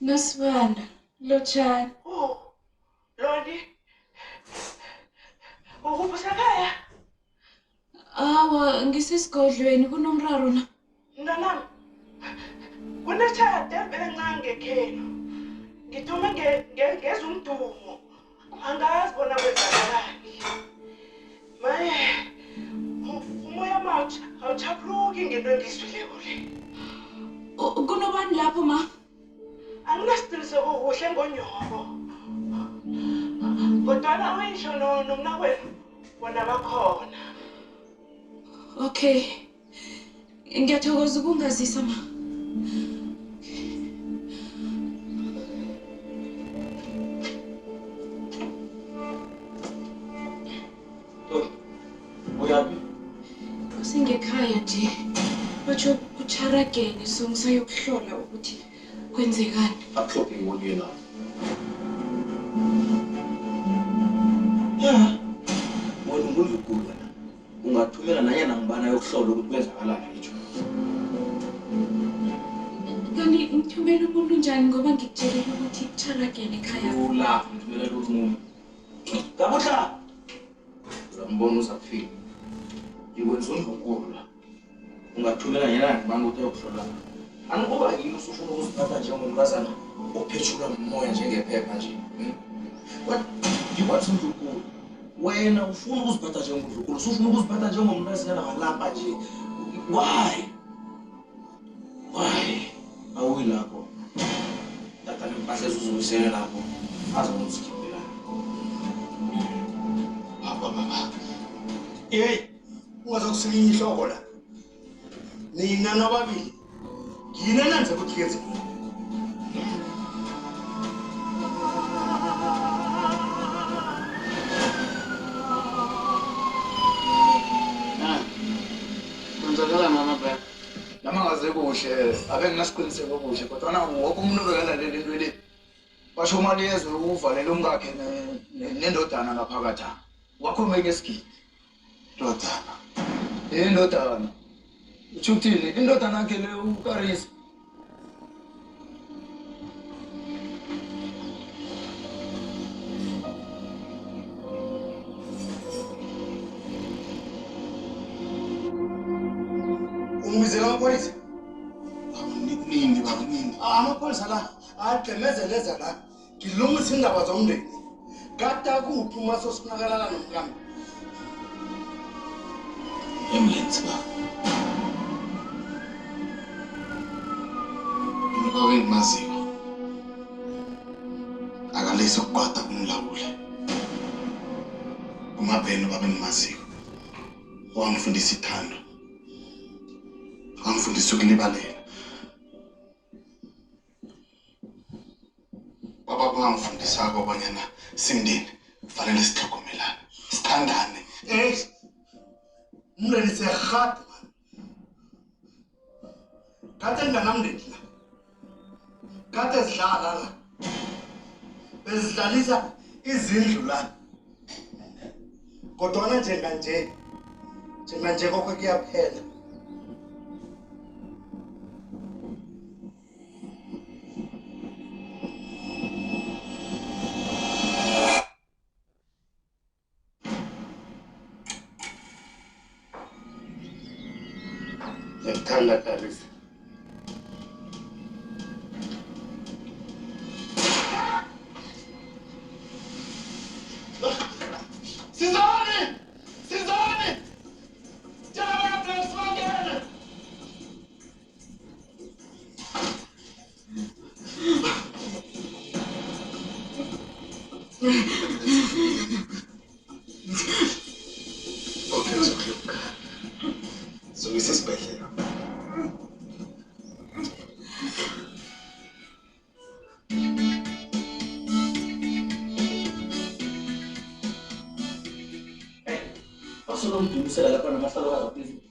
Nosibanda, lotshani. Oh, Lodi. Ukubusekhaya? Awa, ngisesigodlweni kunomraro la. Mntanami. Kunetshade vele ncane ngekhenu. Ngithome ngeza umdumo. Angazi bona kwenzakalani. Maye, umoya mawutsha awuchapuluki ngento engizwileko le. Kunobani lapho ma? Anginasiqiniseko kuhle ngonyoko. Kodwana uyisho nomnakwenu bona bakhona. Okay. Ngiyathokoza ukungazisa ma. Uyaphi? Singekhaya nje. Batsho kucharagene so ngisayokuhlola ukuthi kwenzekani. Akuhlophe ngiboniye la. Ya. Wena umuntu ugula wena. Ungathumela nanyana ngibana yokuhlola ukuthi kwenzakalani nje. Kanti ngithumela umuntu njani ngoba ngikutshelile ukuthi kucharagene ekhaya. Ula, ngithumela lo muntu. Kabutla. Uzambona uzakufika. Ngikwenza undlukulu la. Ungathumela nanyana ngibana ukuthi yokuhlola. Anikuba yini usufuna ukuziphatha njengomntazana ophethula umoya njengephepha nje. What? Ngibathi undlukulu. Wena ufuna ukuziphatha njengomdlukulu, usufuna ukuziphatha njengomntazana walapha nje. Why? Awuyilapho. Tata nempahla ezizubuyisela lapho. Azobona usikhiphela. Baba. Hey, ungazokusikinya ihloko la. Nina nababili. Yini nanze ukuthi kenze? Kwenzakala mama bha. Lama ngaze kuhle, abe nginasiqiniseko kuhle kodwa na wonke umuntu obekalalela into le. Basho mali yezwe ukuvalela umkakhe nendodana ngaphakathi. Wakho menye isigidi. Ndodana. Indodana. Uthi uthini? Indodana yakhe le uKarisa. Umbizela amapholisa? Nini baba nini? Amapholisa la agqemezeleza la. Ngilungisa indaba zomndeni. Kata kuphi uma sosifunakala nomkami? Ambulance baba. Ngoba wengimaziyo. Akalese ukugwada kumlawule. Umabheno baba engimaziyo. Wangifundisa ithando. Wangifundisa ukulibalela. Baba bangifundisa ukubonyana simndeni kufanele sithokomelane, sithandane. Umndeni siyahada man. Kade nginganamndeni la. Kade sidlala la. Bezidlalisa izindlu la. Kodwa njenganje kokho kuyaphela. Ngiyakuthandana Karisa. Sizani! Jama bleswangene! Okay, uzokluka. Zokuyisa esibhedlela. Hey, basolomdumisela lapha namahlalo kazaphezulu.